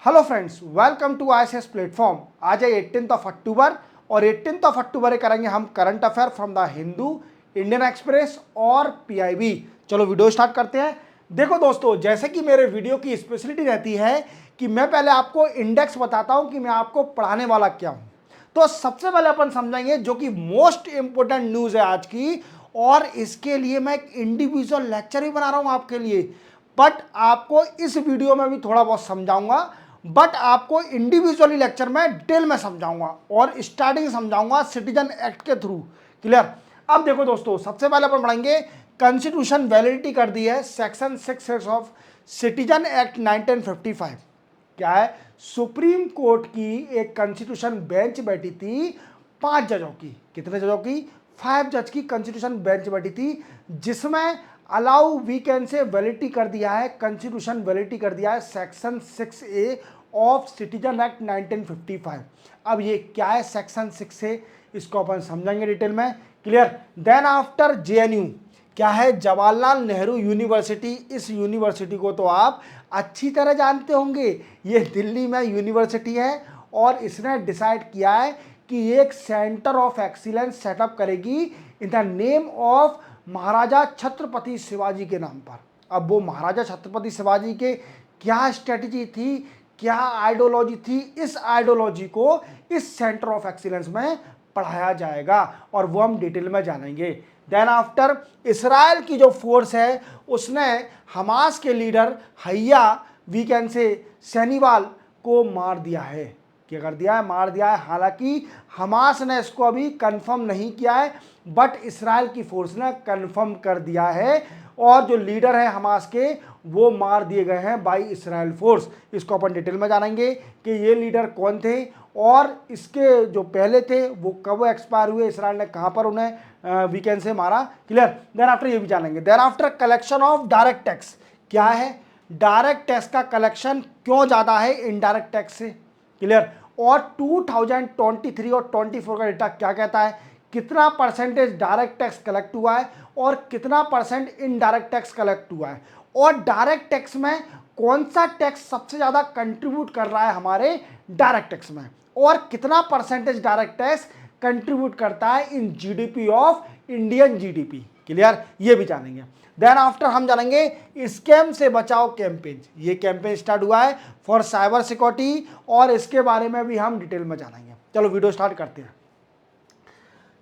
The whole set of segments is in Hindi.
Hello friends, welcome to ISS platform. आज है 18 अक्टूबर और 18 अक्टूबर करेंगे हम current affair from the Hindu, Indian Express और पीआईबी। चलो वीडियो स्टार्ट करते हैं। देखो दोस्तों, जैसे कि मेरे वीडियो की स्पेशलिटी रहती है कि मैं पहले आपको इंडेक्स बताता हूं कि मैं आपको पढ़ाने वाला क्या हूं। तो सबसे पहले अपन समझेंगे जो कि मोस्ट इंपोर्टेंट न्यूज़ है आज की, और इसके लिए मैं एक इंडिविजुअल लेक्चर भी बना रहा हूं आपके लिए। बट आपको इस वीडियो में भी थोड़ा बहुत समझाऊंगा, बट आपको इंडिविजुअली लेक्चर में डिटेल में समझाऊंगा और स्टार्टिंग समझाऊंगा सिटीजन एक्ट के थ्रू। क्लियर। अब देखो दोस्तों, सबसे पहले अपन पढ़ेंगे कॉन्स्टिट्यूशन वैलिडिटी कर दी है सेक्शन 6 ऑफ सिटीजन एक्ट 1955। क्या है? सुप्रीम कोर्ट की एक कॉन्स्टिट्यूशन बेंच बैठी थी 5 जजों की। कितने जजों की? 5 जज की कॉन्स्टिट्यूशन बेंच बैठी थी, जिसमें अलाउ वीकेंड से वैलिडिटी कर दिया है, कॉन्स्टिट्यूशन वैलिडिटी कर दिया है section 6A of citizen act 1955। अब ये क्या है सेक्शन 6A, इसको अपन समझेंगे डिटेल में। क्लियर। देन आफ्टर जेएनयू, क्या है? जवाहरलाल नेहरू यूनिवर्सिटी। इस यूनिवर्सिटी को तो आप अच्छी तरह जानते होंगे, ये दिल्ली में यूनिवर्सिटी है और इसने डिसाइड किया है कि एक सेंटर ऑफ एक्सीलेंस सेटअप करेगी इन द नेम ऑफ महाराजा छत्रपति शिवाजी के नाम पर। अब वो महाराजा छत्रपति शिवाजी के क्या स्ट्रेटजी थी, क्या आइडियोलॉजी थी, इस आइडियोलॉजी को इस सेंटर ऑफ एक्सीलेंस में पढ़ाया जाएगा और वो हम डिटेल में जानेंगे। देन आफ्टर इसराइल की जो फोर्स है उसने हमास के लीडर हैया वीकेंड से सैनीवाल को मार दिया है। क्या कर दिया है? मार दिया है। हालांकि हमास ने इसको अभी कंफर्म नहीं किया है, बट इसराइल की फोर्स ने कंफर्म कर दिया है और जो लीडर है हमास के वो मार दिए गए हैं बाई इसराइल फोर्स। इसको अपन डिटेल में जानेंगे कि ये लीडर कौन थे और इसके जो पहले थे वो कब एक्सपायर हुए, इसराइल ने कहाँ पर उन्हें वीकेंड से मारा। क्लियर। देन आफ्टर ये भी जानेंगे। Then after collection of direct tax. क्या है? डायरेक्ट टैक्स का कलेक्शन क्यों ज़्यादा है इनडायरेक्ट टैक्स से। क्लियर। और 2023 और 24 का डेटा क्या कहता है, कितना परसेंटेज डायरेक्ट टैक्स कलेक्ट हुआ है और कितना परसेंट इनडायरेक्ट टैक्स कलेक्ट हुआ है, और डायरेक्ट टैक्स में कौन सा टैक्स सबसे ज़्यादा कंट्रीब्यूट कर रहा है हमारे डायरेक्ट टैक्स में, और कितना परसेंटेज डायरेक्ट टैक्स कंट्रीब्यूट करता है in GDP of Indian GDP. Clear. ये भी जानेंगे। देन आफ्टर हम जानेंगे स्कैम से बचाओ कैंपेन। ये कैंपेन स्टार्ट हुआ है फॉर साइबर सिक्योरिटी और इसके बारे में भी हम डिटेल में जानेंगे। चलो वीडियो स्टार्ट करते हैं।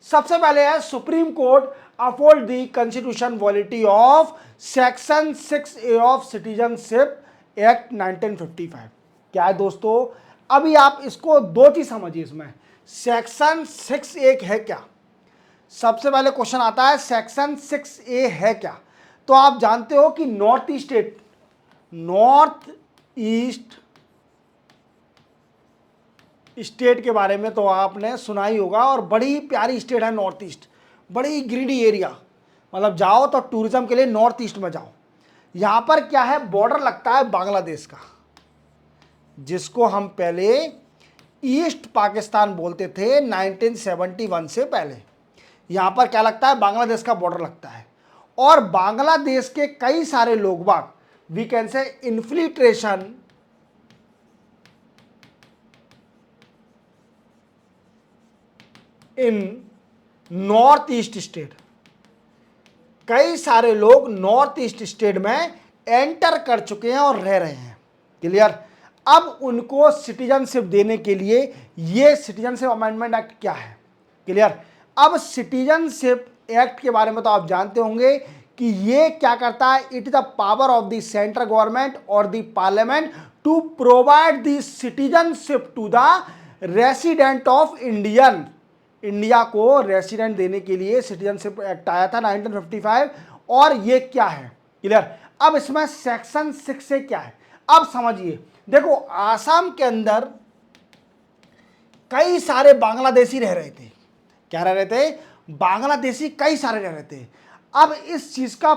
सबसे पहले है supreme court uphold the constitution validity of section 6A of citizenship act 1955। क्या है दोस्तों? अभी आप इसको दो चीज समझिए इसमें। सेक्शन 6A है क्या? सबसे पहले क्वेश्चन आता है सेक्शन 6A है क्या? तो आप जानते हो कि नॉर्थ ईस्ट स्टेट के बारे में तो आपने सुना ही होगा, और बड़ी प्यारी स्टेट है नॉर्थ ईस्ट, बड़ी ग्रीडी एरिया। मतलब जाओ तो टूरिज्म के लिए नॉर्थ ईस्ट में जाओ। यहां पर क्या है? बॉर्डर लगता है बांग्लादेश का, जिसको हम पहले ईस्ट पाकिस्तान बोलते थे 1971 से पहले। यहां पर क्या लगता है? बांग्लादेश का बॉर्डर लगता है, और बांग्लादेश के कई सारे लोग बाग we can say infiltration in North East state, कई सारे लोग नॉर्थ ईस्ट स्टेट में एंटर कर चुके हैं और रह रहे हैं। क्लियर। अब उनको सिटीजनशिप देने के लिए ये सिटीजनशिप अमेंडमेंट एक्ट क्या है। क्लियर। अब सिटीजनशिप एक्ट के बारे में तो आप जानते होंगे कि ये क्या करता है, it is the power of the central government और the parliament to provide the citizenship to the resident of Indian. India को रेसिडेंट देने के लिए सिटीजनशिप एक्ट आया था 1955, और ये क्या है। क्लियर। अब इसमें सेक्शन 6 से क्या है अब समझिए। देखो, आसाम के अंदर कई सारे बांग्लादेशी रह रहे थे। क्या रह रहे थे? बांग्लादेशी कई सारे रह रहे थे। अब इस चीज का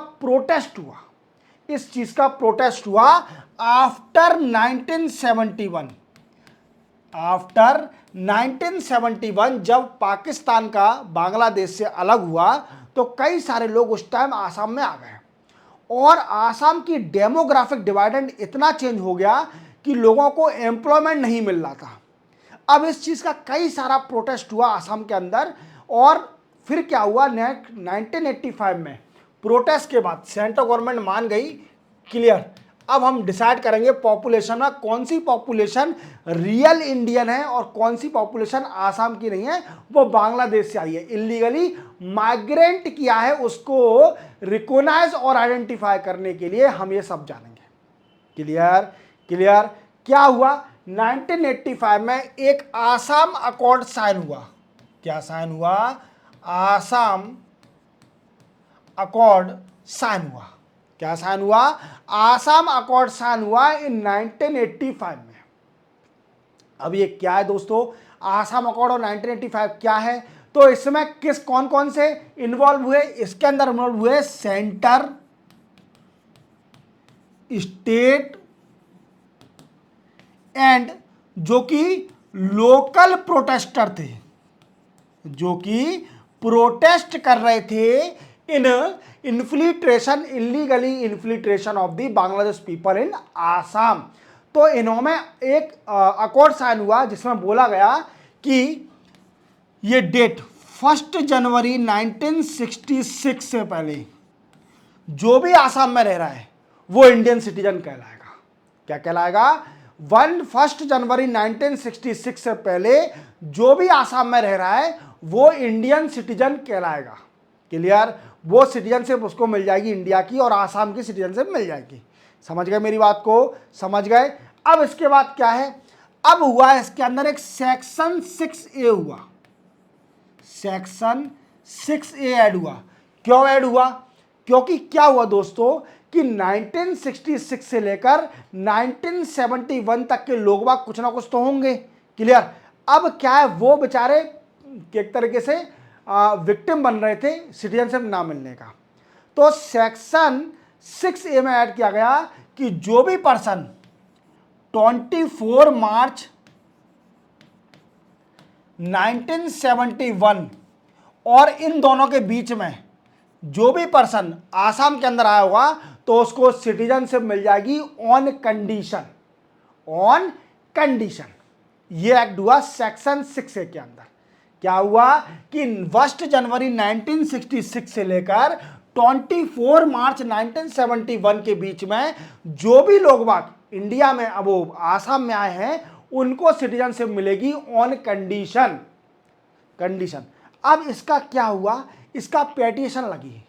प्रोटेस्ट हुआ आफ्टर 1971 जब पाकिस्तान का बांग्लादेश से अलग हुआ तो कई सारे लोग उस टाइम आसाम में आ गए, और आसाम की डेमोग्राफिक डिवाइडेंड इतना चेंज हो गया कि लोगों को एम्प्लॉयमेंट नहीं मिल रहा था। अब इस चीज़ का कई सारा प्रोटेस्ट हुआ आसाम के अंदर, और फिर क्या हुआ 1985 में प्रोटेस्ट के बाद सेंट्रल गवर्नमेंट मान गई, क्लियर, अब हम डिसाइड करेंगे पॉपुलेशन में कौन सी पॉपुलेशन रियल इंडियन है और कौन सी पॉपुलेशन आसाम की नहीं है, वो बांग्लादेश से आई है, इलीगली माइग्रेंट किया है, उसको रिकॉग्नाइज और आइडेंटिफाई करने के लिए हम ये सब जानेंगे। Clear clear. क्या हुआ 1985 में एक आसाम अकॉर्ड साइन हुआ। क्या साइन हुआ? आसाम अकॉर्ड साइन हुआ। क्या साइन हुआ? आसाम अकॉर्ड साइन हुआ इन 1985 में। अब ये क्या है दोस्तों, आसाम अकॉर्ड और 1985 क्या है? तो इसमें किस कौन कौन से इन्वॉल्व हुए? इसके अंदर इन्वॉल्व हुए सेंटर, स्टेट एंड जो कि लोकल प्रोटेस्टर थे, जो कि प्रोटेस्ट कर रहे थे in infiltration, illegally infiltration of the Bangladesh people in Assam. तो इन्होंने एक अकॉर्ड साइन हुआ जिसमें बोला गया कि ये डेट 1 जनवरी 1966 से पहले जो भी आसाम में रह रहा है वो इंडियन सिटीजन कहलाएगा। क्या कहलाएगा? 1 जनवरी 1966 से पहले जो भी आसाम में रह रहा है वो इंडियन सिटीजन कहलाएगा। क्लियर? वो सिटीजनशिप उसको मिल जाएगी इंडिया की, और आसाम की सिटीजनशिप मिल जाएगी। समझ गए मेरी बात को? समझ गए। अब इसके बाद क्या है? अब हुआ इसके अंदर एक सेक्शन 6A हुआ, सेक्शन 6A ऐड हुआ। क्यों ऐड हुआ? क्योंकि क्या हुआ दोस्तों कि 1966 से लेकर 1971 तक के लोग बाग कुछ ना कुछ तो होंगे। क्लियर? अब क्या है, वो बेचारे एक तरीके से विक्टिम बन रहे थे सिटीजनशिप ना मिलने का। तो सेक्शन 6A में ऐड किया गया कि जो भी पर्सन 24 मार्च 1971 और इन दोनों के बीच में जो भी पर्सन आसाम के अंदर आया होगा तो उसको सिटीजनशिप मिल जाएगी ऑन कंडीशन, ऑन कंडीशन। ये एक्ट हुआ सेक्शन 6A के अंदर। क्या हुआ कि 1 जनवरी 1966 से लेकर 24 मार्च 1971 के बीच में जो भी लोग बाग इंडिया में अब वो आसाम में आए हैं उनको सिटीजनशिप मिलेगी ऑन कंडीशन, कंडीशन। अब इसका क्या हुआ? इसका पेटिशन लगी,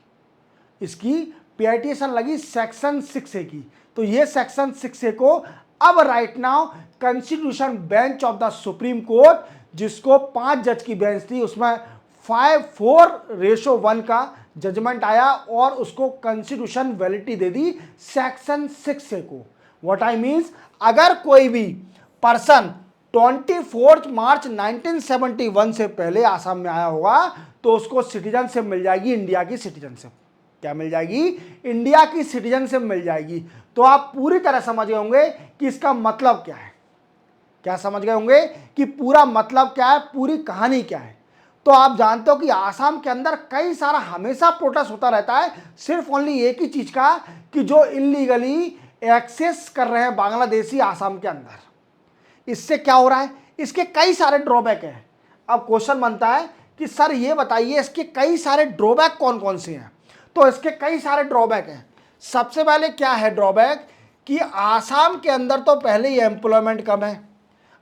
इसकी पेटिशन लगी सेक्शन 6A की। तो ये सेक्शन 6A को अब right now constitution bench of the supreme court, जिसको 5 जज की बेंच थी, उसमें 5-4:1 का जजमेंट आया और उसको constitution validity they the section 6A को। व्हाट आई मीन्स, अगर कोई भी पर्सन 24 मार्च 1971 से पहले आसाम में आया होगा तो उसको सिटीजनशिप मिल जाएगी, इंडिया की सिटीजनशिप। क्या मिल जाएगी? इंडिया की सिटीजनशिप मिल जाएगी। तो आप पूरी तरह समझ गए होंगे कि इसका मतलब क्या है। क्या समझ गए होंगे कि पूरा मतलब क्या है, पूरी कहानी क्या है। तो आप जानते हो कि आसाम के अंदर कई सारा हमेशा प्रोटेस्ट होता रहता है, सिर्फ ओनली एक ही चीज का, कि जो इलीगली एक्सेस कर रहे हैं बांग्लादेशी आसाम के अंदर। इससे क्या हो रहा है? इसके कई सारे ड्रॉबैक हैं। अब क्वेश्चन बनता है कि सर ये बताइए इसके कई सारे ड्रॉबैक कौन कौन से हैं। तो इसके कई सारे ड्रॉबैक हैं। सबसे पहले क्या है ड्रॉबैक, कि आसाम के अंदर तो पहले ही एम्प्लॉयमेंट कम है,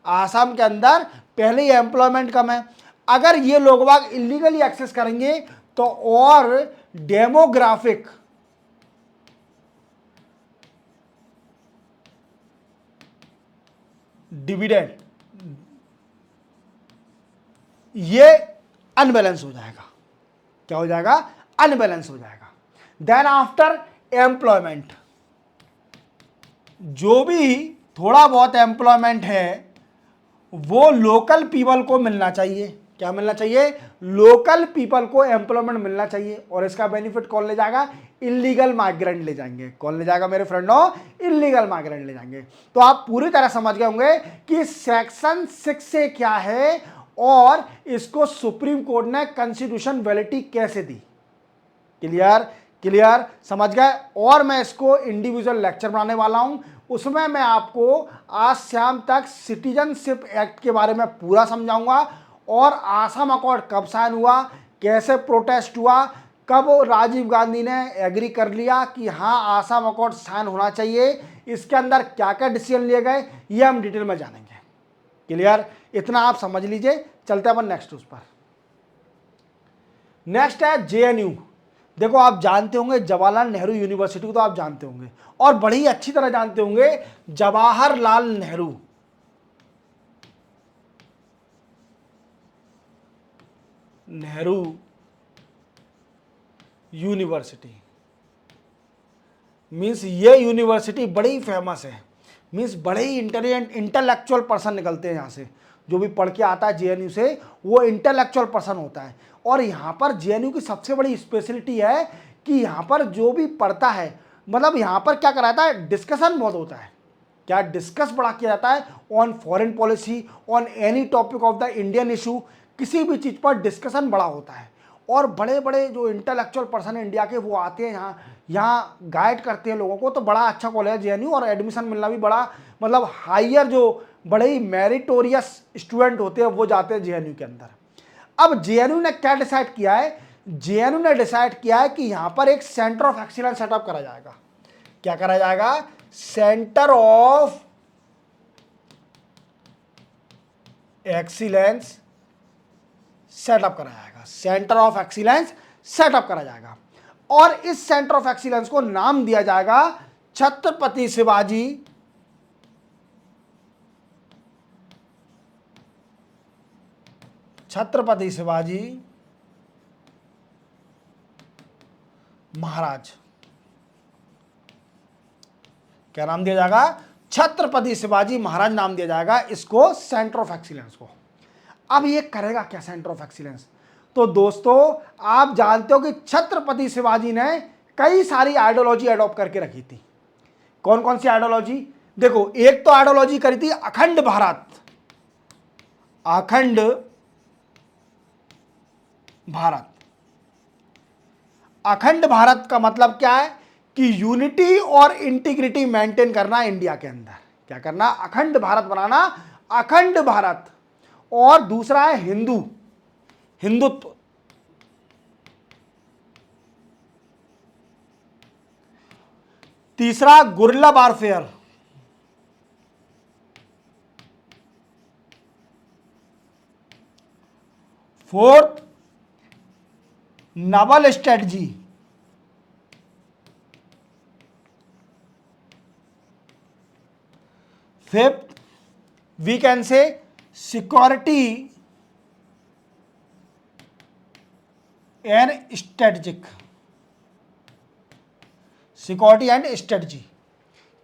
आसाम के अंदर पहले ही एम्प्लॉयमेंट कम है। अगर ये लोग बाग इलीगली एक्सेस करेंगे तो और डेमोग्राफिक डिविडेंड ये अनबैलेंस हो जाएगा। क्या हो जाएगा? अनबैलेंस हो जाएगा। देन आफ्टर एम्प्लॉयमेंट, जो भी थोड़ा बहुत एम्प्लॉयमेंट है वो लोकल पीपल को मिलना चाहिए। क्या मिलना चाहिए? लोकल पीपल को एम्प्लॉयमेंट मिलना चाहिए। और इसका बेनिफिट कौन ले जाएगा? इलीगल माइग्रेंट ले जाएंगे। कौन ले जाएगा मेरे फ्रेंडों? इलीगल माइग्रेंट ले जाएंगे। तो आप पूरी तरह समझ गए होंगे कि सेक्शन 6 क्या है और इसको सुप्रीम कोर्ट ने कॉन्स्टिट्यूशन वैलिडिटी कैसे दी। क्लियर? क्लियर? समझ गए? और मैं इसको इंडिविजुअल लेक्चर बनाने वाला हूं, उसमें मैं आपको आज शाम तक सिटीजनशिप एक्ट के बारे में पूरा समझाऊंगा और आसाम अकॉर्ड कब साइन हुआ, कैसे प्रोटेस्ट हुआ, कब राजीव गांधी ने एग्री कर लिया कि हाँ आसाम अकॉर्ड साइन होना चाहिए, इसके अंदर क्या क्या डिसीजन लिए गए, ये हम डिटेल में जानेंगे। क्लियर? इतना आप समझ लीजिए। चलते हैं अपन नेक्स्ट उस पर। नेक्स्ट है जेएनयू। देखो आप जानते होंगे जवाहरलाल नेहरू यूनिवर्सिटी को, तो आप जानते होंगे और बड़ी ही अच्छी तरह जानते होंगे जवाहरलाल नेहरू यूनिवर्सिटी। मीन्स ये यूनिवर्सिटी बड़ी फेमस है, मीन्स बड़े ही इंटेलेक्चुअल पर्सन निकलते हैं यहाँ से। जो भी पढ़ के आता है जेएनयू से वो इंटेलेक्चुअल पर्सन होता है। और यहाँ पर जेएनयू की सबसे बड़ी स्पेशलिटी है कि यहाँ पर जो भी पढ़ता है, मतलब यहाँ पर क्या कराता है, डिस्कशन बहुत होता है। क्या डिस्कस बड़ा किया जाता है on foreign policy, on any topic of the Indian issue, किसी भी चीज़ पर डिस्कशन बड़ा होता है। और बड़े बड़े जो इंटेलेक्चुअल पर्सन है इंडिया के वो आते हैं यहाँ गाइड करते हैं लोगों को। तो बड़ा अच्छा कॉलेज है जेएनयू, और एडमिशन मिलना भी बड़ा मतलब हायर, जो बड़े ही मेरिटोरियस स्टूडेंट होते हैं वो जाते हैं जेएनयू के अंदर। अब जेएनयू ने क्या डिसाइड किया है, जेएनयू ने डिसाइड किया है कि यहाँ पर एक सेंटर ऑफ एक्सीलेंस सेटअप करा जाएगा। क्या करा जाएगा? सेंटर ऑफ एक्सीलेंस सेटअप करा जाएगा। सेंटर ऑफ एक्सीलेंस सेटअप करा जाएगा और इस सेंटर ऑफ एक्सीलेंस को नाम दिया जाएगा छत्रपति शिवाजी महाराज। क्या नाम दिया जाएगा? छत्रपति शिवाजी महाराज नाम दिया जाएगा इसको, सेंटर ऑफ एक्सीलेंस को। अब ये करेगा क्या सेंटर ऑफ एक्सीलेंस? तो दोस्तों आप जानते हो कि छत्रपति शिवाजी ने कई सारी आइडियोलॉजी अडॉप्ट करके रखी थी। कौन कौन सी आइडियोलॉजी? देखो, एक तो आइडियोलॉजी करी थी अखंड भारत। अखंड भारत, अखंड भारत का मतलब क्या है कि यूनिटी और इंटीग्रिटी मेंटेन करना इंडिया के अंदर। क्या करना? अखंड भारत बनाना, अखंड भारत। और दूसरा है हिंदुत्व। तीसरा guerrilla warfare. Fourth naval strategy. Fifth we can say security and strategic, security and strategy.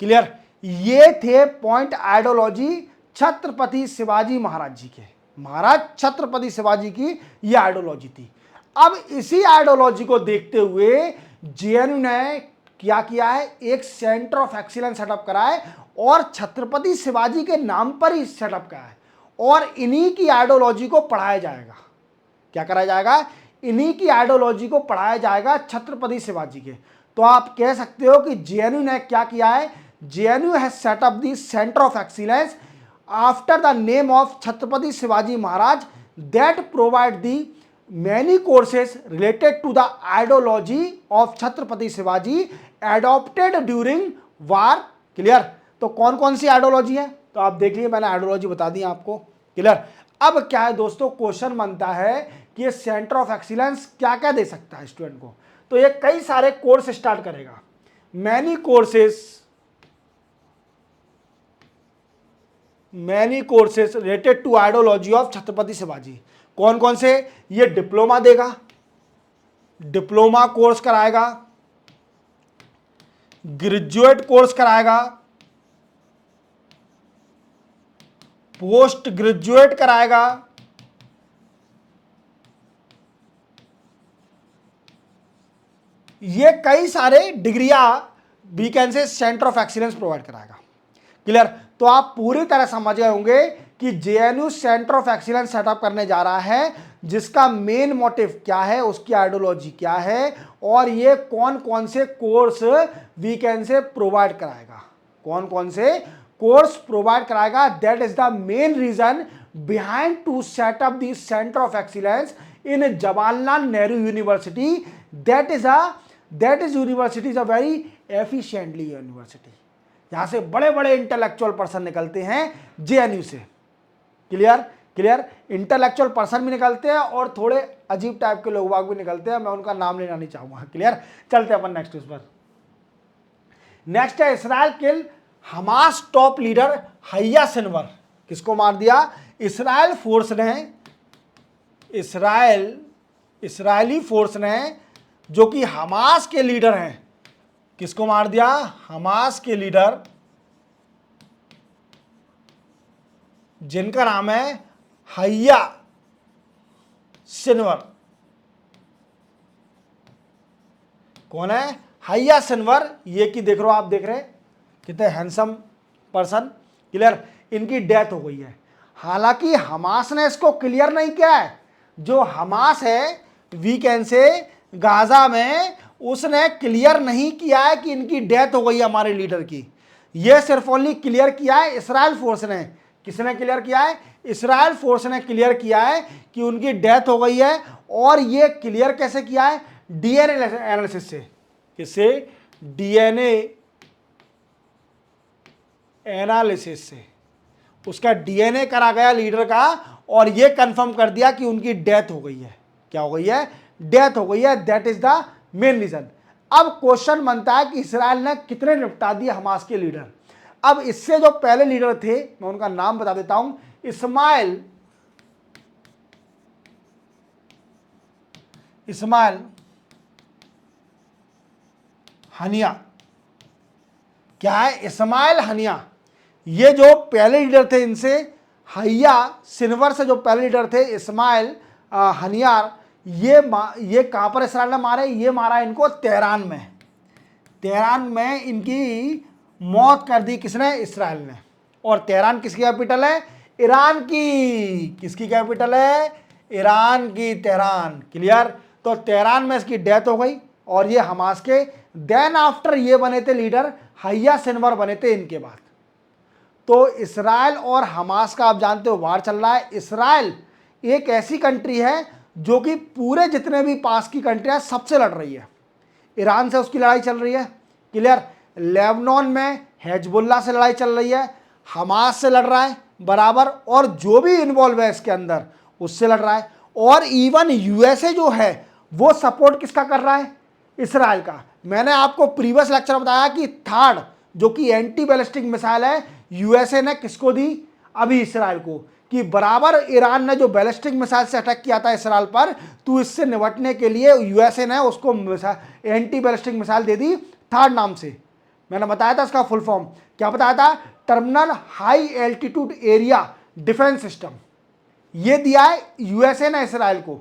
Clear? ये थे पॉइंट आइडियोलॉजी छत्रपति शिवाजी महाराज जी के। महाराज छत्रपति शिवाजी की ये आइडियोलॉजी थी। अब इसी आइडियोलॉजी को देखते हुए जेएनयू ने क्या किया है, एक सेंटर ऑफ एक्सीलेंस सेटअप करा है और छत्रपति शिवाजी के नाम पर ही सेटअप करा है और इन्हीं की आइडियोलॉजी को पढ़ाया जाएगा। क्या कराया जाएगा? इन्हीं की आइडियोलॉजी को पढ़ाया जाएगा छत्रपति शिवाजी के। तो आप कह सकते हो कि जेएनयू ने क्या किया है, JNU has set up the centre of excellence after the name of Chhatrapati Shivaji Maharaj that provide the many courses related to the ideology of Chhatrapati Shivaji adopted during war। Clear? तो कौन कौन सी आइडियोलॉजी है तो आप देख लीजिए, मैंने आइडियोलॉजी बता दी आपको। क्लियर? अब क्या है दोस्तों, क्वेश्चन बनता है कि ये सेंटर ऑफ एक्सीलेंस क्या क्या दे सकता है स्टूडेंट को। तो ये कई सारे कोर्स स्टार्ट करेगा, many courses related to ideology of Chhatrapati Shivaji. कौन कौन से? ये डिप्लोमा देगा, डिप्लोमा कोर्स कराएगा, ग्रेजुएट कोर्स कराएगा, पोस्ट ग्रेजुएट कराएगा, ये कई सारे डिग्रियां वीकेंड से सेंटर ऑफ एक्सीलेंस प्रोवाइड कराएगा। क्लियर? तो आप पूरी तरह समझ गए होंगे कि JNU centre of excellence setup करने जा रहा है, जिसका मेन मोटिव क्या है, उसकी आइडियोलॉजी क्या है और ये कौन कौन से कोर्स वीकेंड से प्रोवाइड कराएगा। कौन कौन से कोर्स प्रोवाइड कराएगा? That is the main reason behind to set up the centre of excellence in Jawaharlal Nehru university. That is university is a very efficiently university. यहां से बड़े बड़े इंटेलेक्चुअल पर्सन निकलते हैं जेएनयू से. क्लियर? इंटेलेक्चुअल पर्सन भी निकलते हैं और थोड़े अजीब टाइप के लोग भी निकलते हैं, मैं उनका नाम लेना नहीं चाहूंगा. क्लियर? चलते हैं अपन नेक्स्ट उस पर. नेक्स्ट है इसराइल किल हमास टॉप लीडर हैया सिनवर. किसको मार दिया? इसराइली फोर्स ने जो कि हमास के लीडर हैं, किसको मार दिया? हमास के लीडर जिनका नाम है हैया सिनवर. कौन है? हैया सिनवर. ये कि देख रहे हो आप, देख रहे कितने हैंडसम पर्सन. क्लियर? इनकी डेथ हो गई है. हालांकि हमास ने इसको क्लियर नहीं किया है. जो हमास है वीकेंड से गाजा में, उसने क्लियर नहीं किया है कि इनकी डेथ हो गई है हमारे लीडर की. यह सिर्फ ओनली क्लियर किया है इसराइल फोर्स ने. किसने क्लियर किया है? इसराइल फोर्स ने क्लियर किया है कि उनकी डेथ हो गई है. और ये क्लियर कैसे किया है? डीएनए एनालिसिस से. किससे? डीएनए एनालिसिस से. उसका डीएनए करा गया लीडर का और ये कंफर्म कर दिया कि उनकी डेथ हो गई है. क्या हो गई है? डेथ हो गई है. That is the main reason. अब क्वेश्चन बनता है कि इसराइल ने कितने निपटा दिए हमास के लीडर. अब इससे जो पहले लीडर थे, मैं उनका नाम बता देता हूं. Ismail Haniyeh. क्या है? Ismail Haniyeh. ये जो पहले लीडर थे, इनसे हैया सिनवर से जो पहले लीडर थे इस्माइल हनियार, ये कहां पर इसराइल ने मारे? ये मारा इनको तेहरान में. तेहरान में इनकी मौत कर दी. किसने? इसराइल ने. और तेहरान किसकी कैपिटल है? ईरान की. किसकी कैपिटल है? ईरान की तेहरान. क्लियर? तो तेहरान में इसकी डेथ हो गई. और ये हमास के देन आफ्टर ये बने थे लीडर, हैया सिनवर बने थे इनके बाद. तो इसराइल और हमास का आप जानते हो वार चल रहा है. इसराइल एक ऐसी कंट्री है जो कि पूरे जितने भी पास की कंट्री है सबसे लड़ रही है. ईरान से उसकी लड़ाई चल रही है. क्लियर? लेबनान में हिजबुल्लाह से लड़ाई चल रही है. हमास से लड़ रहा है बराबर, और जो भी इन्वॉल्व है इसके अंदर उससे लड़ रहा है. और इवन यूएसए जो है वो सपोर्ट किसका कर रहा है? इसराइल का. मैंने आपको प्रीवियस लेक्चर में बताया कि थर्ड जो कि एंटी बैलिस्टिक मिसाइल है, यूएसए ने किसको दी? अभी इसराइल को. कि बराबर ईरान ने जो बैलिस्टिक मिसाइल से अटैक किया था इसराइल पर, तो इससे निपटने के लिए यूएसए ने उसको एंटी बैलिस्टिक मिसाइल दे दी थर्ड नाम से. मैंने बताया था इसका फुल फॉर्म. क्या बताया था? Terminal high altitude area defence system. ये दिया है यूएसए ने इसराइल को.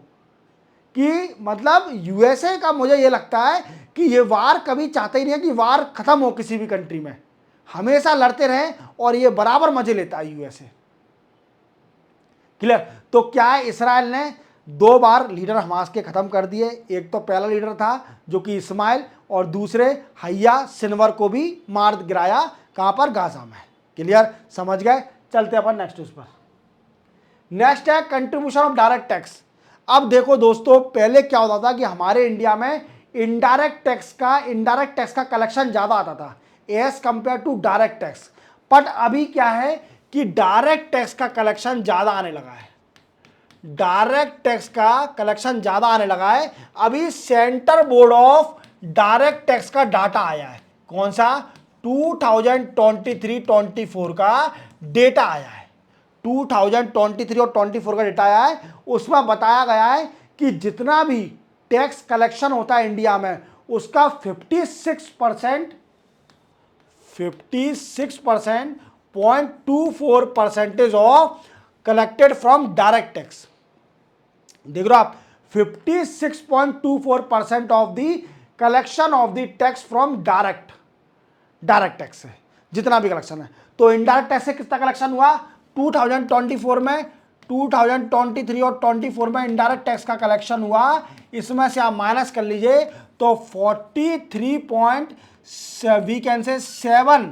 कि मतलब यूएसए का मुझे ये लगता है कि ये वार कभी चाहता ही नहीं है कि वार खत्म हो किसी भी कंट्री में. हमेशा लड़ते रहे और ये बराबर मजे लेता है यूएसए. क्लियर? तो क्या है? इसराइल ने 2 बार लीडर हमास के खत्म कर दिए. एक तो पहला लीडर था जो कि इस्माइल, और दूसरे हैया सिनवर को भी मार गिराया. कहां पर? गाजा में. क्लियर? समझ गए? चलते अपन नेक्स्ट उस पर. नेक्स्ट है कंट्रीब्यूशन ऑफ डायरेक्ट टैक्स. अब देखो दोस्तों, पहले क्या होता था कि हमारे इंडिया में इनडायरेक्ट टैक्स का कलेक्शन ज्यादा आता था as compared to direct tax. But अभी क्या है कि डायरेक्ट टैक्स का कलेक्शन ज्यादा आने लगा है. डायरेक्ट टैक्स का कलेक्शन ज्यादा आने लगा है. अभी centre board of direct tax का डाटा आया है. कौन सा? 2023-24 का डेटा आया है. 2023 और 24 का डेटा आया है. उसमें बताया गया है कि जितना भी टैक्स कलेक्शन होता है इंडिया में, उसका 56.24% of collected from direct tax. देख रहे हो आप? 56.24% of the collection of the tax from direct tax है जितना भी कलेक्शन है. तो इनडायरेक्ट टैक्स से कितना कलेक्शन हुआ 2024 में? 2023 और 24 में इनडायरेक्ट टैक्स का कलेक्शन हुआ. इसमें से आप माइनस कर लीजिए तो 43.7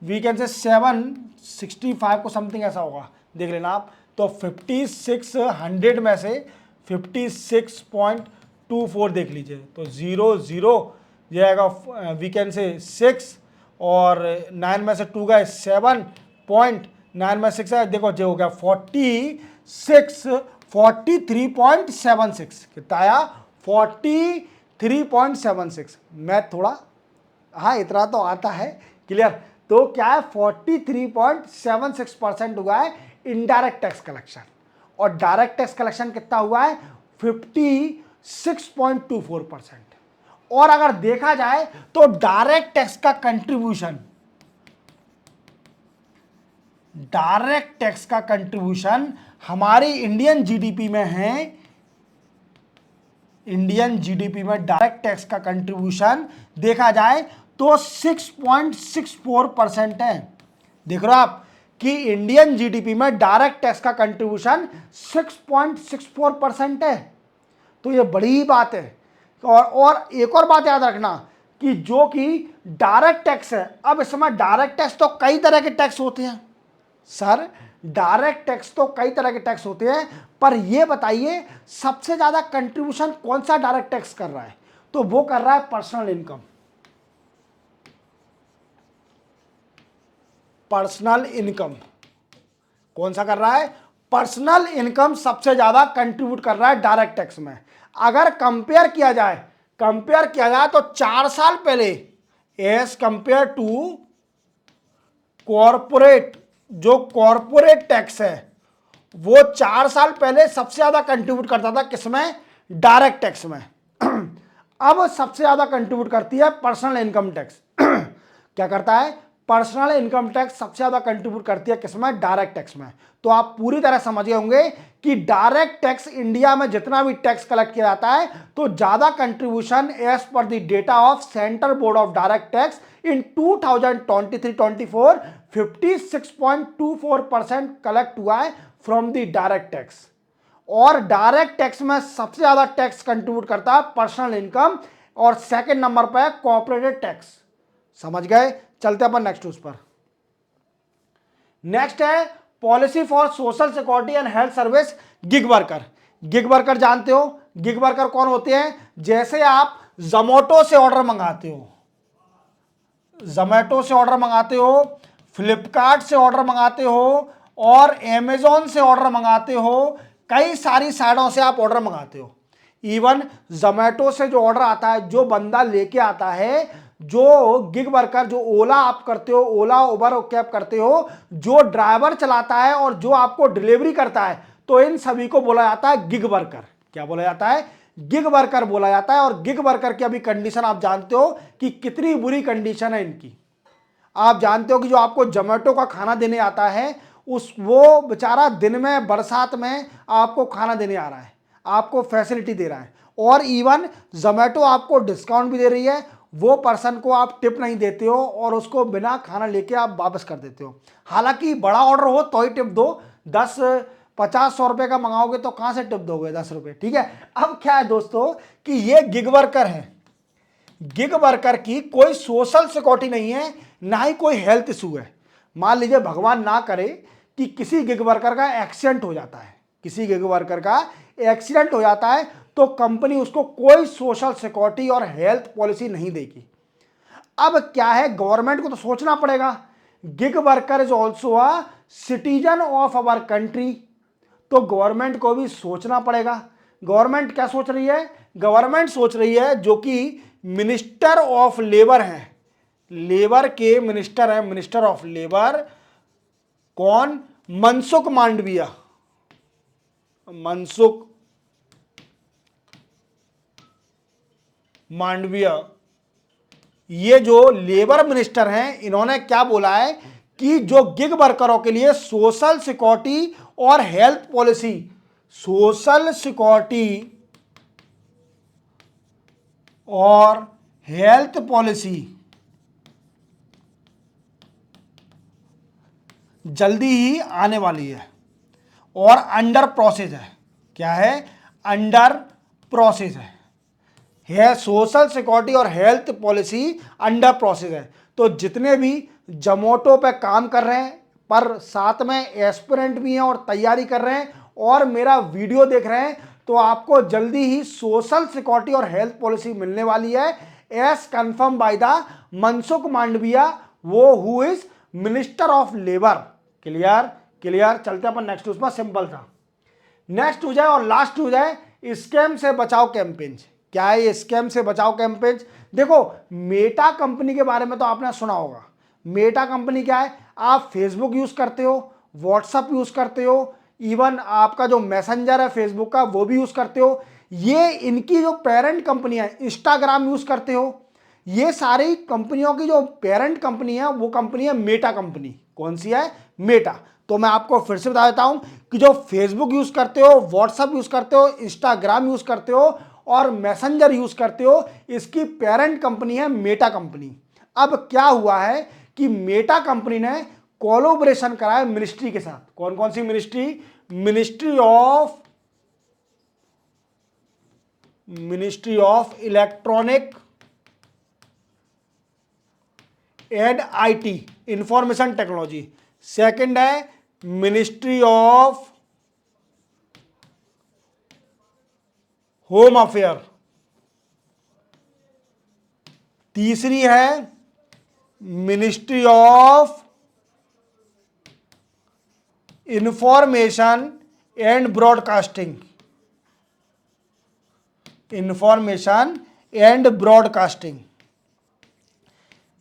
वी कैन से 765 को समथिंग ऐसा होगा, देख लेना आप। तो 5600 में से 56.24 देख लीजिए, तो 0 जाएगा, वी कैन से 6 और 9 में से 2 गए 7.9 में 6 है, देखो जो हो गया 43.76 कितना आया 43.76। मैं थोड़ा, हाँ इतना तो आता है, क्लियर। तो क्या है 43.76% हुआ है इनडायरेक्ट टैक्स कलेक्शन, और डायरेक्ट टैक्स कलेक्शन कितना हुआ है 56.24%। और अगर देखा जाए तो डायरेक्ट टैक्स का कंट्रीब्यूशन हमारी इंडियन जीडीपी में है, इंडियन जीडीपी में डायरेक्ट टैक्स का कंट्रीब्यूशन देखा जाए तो 6.64% है। देख रहे हो आप कि इंडियन जीडीपी में डायरेक्ट टैक्स का कंट्रीब्यूशन 6.64% है, तो ये बड़ी बात है। और एक और बात याद रखना कि जो कि डायरेक्ट टैक्स है, अब इसमें डायरेक्ट टैक्स तो कई तरह के टैक्स होते हैं सर, डायरेक्ट टैक्स तो कई तरह के टैक्स होते हैं, पर ये बताइए सबसे ज्यादा कंट्रीब्यूशन कौन सा डायरेक्ट टैक्स कर रहा है, तो वो कर रहा है पर्सनल इनकम। पर्सनल इनकम कौन सा कर रहा है, पर्सनल इनकम सबसे ज्यादा कंट्रीब्यूट कर रहा है डायरेक्ट टैक्स में। अगर कंपेयर किया जाए तो 4 साल पहले एज कंपेयर टू कॉरपोरेट, जो कॉरपोरेट टैक्स है वो 4 साल पहले सबसे ज्यादा कंट्रीब्यूट करता था किसमें, डायरेक्ट टैक्स में। अब सबसे ज्यादा कंट्रीब्यूट करती है पर्सनल इनकम टैक्स। क्या करता है, पर्सनल इनकम टैक्स सबसे ज्यादा कंट्रीब्यूट करती है किसमें, डायरेक्ट टैक्स में। तो आप पूरी तरह समझ गए होंगे कि डायरेक्ट टैक्स इंडिया में जितना भी टैक्स कलेक्ट किया जाता है तो ज्यादा contribution as per the data of central board of direct tax in 2023-24 56.24% collect हुआ है फ्रॉम द डायरेक्ट टैक्स। और डायरेक्ट टैक्स में सबसे ज्यादा टैक्स कंट्रीब्यूट करता है पर्सनल इनकम, और सेकंड नंबर पर है कॉर्पोरेट टैक्स। समझ गए, चलते अपन नेक्स्ट उस पर। नेक्स्ट है policy for social security and health service gig worker. Gig worker जानते हो, गिग वर्कर कौन होते हैं, जैसे आप जोमैटो से ऑर्डर मंगाते हो, फ्लिपकार्ट से ऑर्डर मंगाते हो, और अमेजोन से ऑर्डर मंगाते हो, कई सारी साइटों से आप ऑर्डर मंगाते हो। इवन जोमैटो से जो ऑर्डर आता है, जो बंदा लेके आता है, जो गिग वर्कर, जो ओला आप करते हो, ओला उबर कैब करते हो, जो ड्राइवर चलाता है और जो आपको डिलीवरी करता है, तो इन सभी को बोला जाता है गिग वर्कर। क्या बोला जाता है, गिग वर्कर बोला जाता है। और गिग वर्कर की अभी कंडीशन आप जानते हो कि कितनी बुरी कंडीशन है इनकी। आप जानते हो कि जो आपको जोमैटो का खाना देने आता है, वो बेचारा दिन में बरसात में आपको खाना देने आ रहा है, आपको फैसिलिटी दे रहा है, और इवन जोमैटो आपको डिस्काउंट भी दे रही है। वो पर्सन को आप टिप नहीं देते हो और उसको बिना खाना लेके आप वापस कर देते हो। हालांकि बड़ा ऑर्डर हो तो ही टिप दो, 10-50-100 रुपए का मंगाओगे तो कहां से टिप दोगे, 10 रुपए, ठीक है। अब क्या है दोस्तों कि ये गिग वर्कर है, गिग वर्कर की कोई सोशल सिक्योरिटी नहीं है, ना ही कोई हेल्थ इशू है। मान लीजिए भगवान ना करे कि किसी गिग वर्कर का एक्सीडेंट हो जाता है, तो कंपनी उसको कोई सोशल सिक्योरिटी और हेल्थ पॉलिसी नहीं देगी। अब क्या है, गवर्नमेंट को तो सोचना पड़ेगा, gig worker is also a citizen of our country, तो गवर्नमेंट को भी सोचना पड़ेगा। गवर्नमेंट क्या सोच रही है, गवर्नमेंट सोच रही है, जो कि मिनिस्टर ऑफ लेबर हैं, लेबर के मिनिस्टर हैं, मिनिस्टर ऑफ लेबर कौन, मनसुख मांडविया, मनसुख मांडविया, ये जो लेबर मिनिस्टर हैं, इन्होंने क्या बोला है कि जो गिग वर्करों के लिए सोशल सिक्योरिटी और हेल्थ पॉलिसी, सोशल सिक्योरिटी और हेल्थ पॉलिसी जल्दी ही आने वाली है और अंडर प्रोसेस है। क्या है, अंडर प्रोसेस है सोशल सिक्योरिटी और हेल्थ पॉलिसी अंडर प्रोसेस है। तो जितने भी जोमैटो पे काम कर रहे हैं, पर साथ में एस्पिरेंट भी हैं और तैयारी कर रहे हैं और मेरा वीडियो देख रहे हैं, तो आपको जल्दी ही सोशल सिक्योरिटी और हेल्थ पॉलिसी मिलने वाली है, as confirm by the Mansukh Mandaviya, वो who is minister of labour. Clear clear. चलते अपन नेक्स्ट न्यूज पर, सिंपल था। नेक्स्ट न्यूज है और लास्ट न्यूज है स्कैम से बचाओ कैंपेन। क्या है ये स्कैम से बचाओ कैंपेन? देखो, मेटा कंपनी के बारे में तो आपने सुना होगा। मेटा कंपनी क्या है? आप फेसबुक यूज करते हो, व्हाट्सएप यूज करते हो, इवन आपका जो मैसेंजर है फेसबुक का वो भी यूज करते हो। ये इनकी जो पेरेंट कंपनी है, इंस्टाग्राम यूज करते हो। ये सारी कंपनियों की जो पेरेंट कंपनी है वो कंपनी है मेटा कंपनी। कौन सी है? मेटा। तो मैं आपको फिर से बता देता हूं कि जो फेसबुक यूज करते हो, व्हाट्सएप यूज करते हो, इंस्टाग्राम यूज करते हो और मैसेंजर यूज करते हो, इसकी पेरेंट कंपनी है मेटा कंपनी। अब क्या हुआ है कि मेटा कंपनी ने कोलैबोरेशन करा है मिनिस्ट्री के साथ। कौन कौन सी ministry? Ministry of electronic and IT, information technology. Second है मिनिस्ट्री ऑफ होम अफेयर। तीसरी है ministry of information and broadcasting. Information and broadcasting.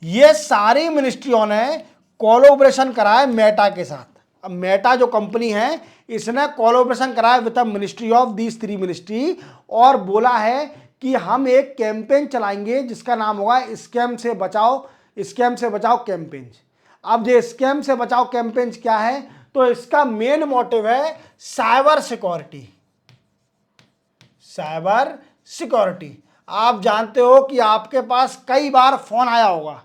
ये सारी मिनिस्ट्रियों ने कोलैबोरेशन करा है मेटा के साथ। अब मेटा जो कंपनी है इसने कोलैबोरेशन करा है with ministry of these three ministry और बोला है कि हम एक कैंपेन चलाएंगे जिसका नाम होगा स्कैम से बचाओ कैंपेन। अब ये स्कैम से बचाओ कैंपेन क्या है? तो इसका मेन मोटिव है साइबर सिक्योरिटी। Cyber security. आप जानते हो कि आपके पास कई बार फोन आया होगा,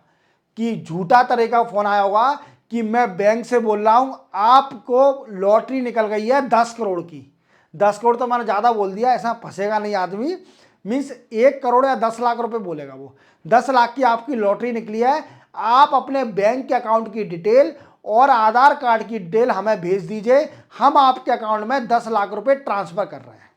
कि झूठा तरह का फोन आया होगा कि मैं बैंक से बोल रहा हूं, आपको लॉटरी निकल गई है 10 करोड़ की। 10 करोड़ तो मैंने ज्यादा बोल दिया, ऐसा फंसेगा नहीं आदमी। मीन्स 1 करोड़ या 10 लाख रुपए बोलेगा वो। 10 लाख की आपकी लॉटरी निकली है। आप अपने बैंक के अकाउंट की डिटेल और आधार कार्ड की डिटेल हमें भेज दीजिए, हम आपके अकाउंट में 10 लाख रुपए ट्रांसफर कर रहे हैं।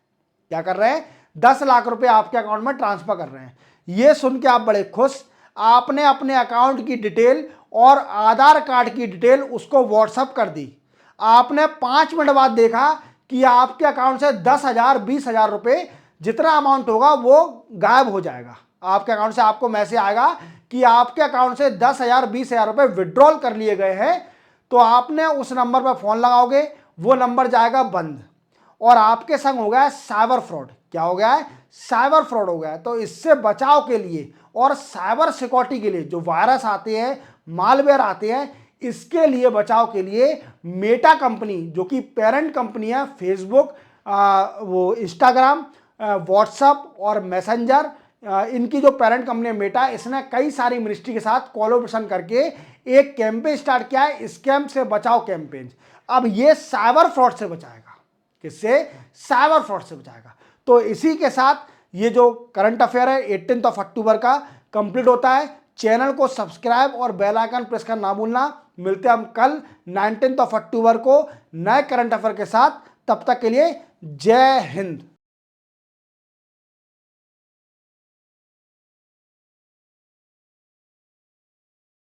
क्या कर रहे हैं? 10 लाख रुपए आपके अकाउंट में ट्रांसफर कर रहे हैं। ये सुन के आप बड़े खुश। आपने अपने अकाउंट की डिटेल और आधार कार्ड की डिटेल उसको व्हाट्सएप कर दी। आपने 5 मिनट बाद देखा कि आपके अकाउंट से 10,000 20,000 रुपए जितना अमाउंट होगा वो गायब हो जाएगा। आपके अकाउंट से आपको मैसेज आएगा कि आपके अकाउंट से 10,000 20,000 रुपए विड्रॉल कर लिए गए हैं। तो आपने उस नंबर पर फोन लगाओगे, वो नंबर जाएगा बंद और आपके संग हो गया साइबर फ्रॉड। क्या हो गया है? साइबर फ्रॉड हो गया है। तो इससे बचाव के लिए और साइबर सिक्योरिटी के लिए जो वायरस आते हैं, मालवेयर आते हैं, इसके लिए बचाव के लिए मेटा कंपनी जो कि पेरेंट कंपनी है फेसबुक, वो इंस्टाग्राम, व्हाट्सएप और मैसेंजर, इनकी जो पेरेंट कंपनी है मेटा, इसने कई सारी मिनिस्ट्री के साथ कोलैबोरेशन करके एक कैंपेन स्टार्ट किया है, स्कैम से बचाओ कैंपेन। अब ये साइबर फ्रॉड से बचाएगा। किससे? साइबर फ्रॉड से बचाएगा। तो इसी के साथ ये जो करंट अफेयर है 18 अक्टूबर का कंप्लीट होता है। चैनल को सब्सक्राइब और बेल आइकन प्रेस करना ना भूलना। मिलते हैं हम कल 19 अक्टूबर को नए करंट अफेयर के साथ। तब तक के लिए जय हिंद।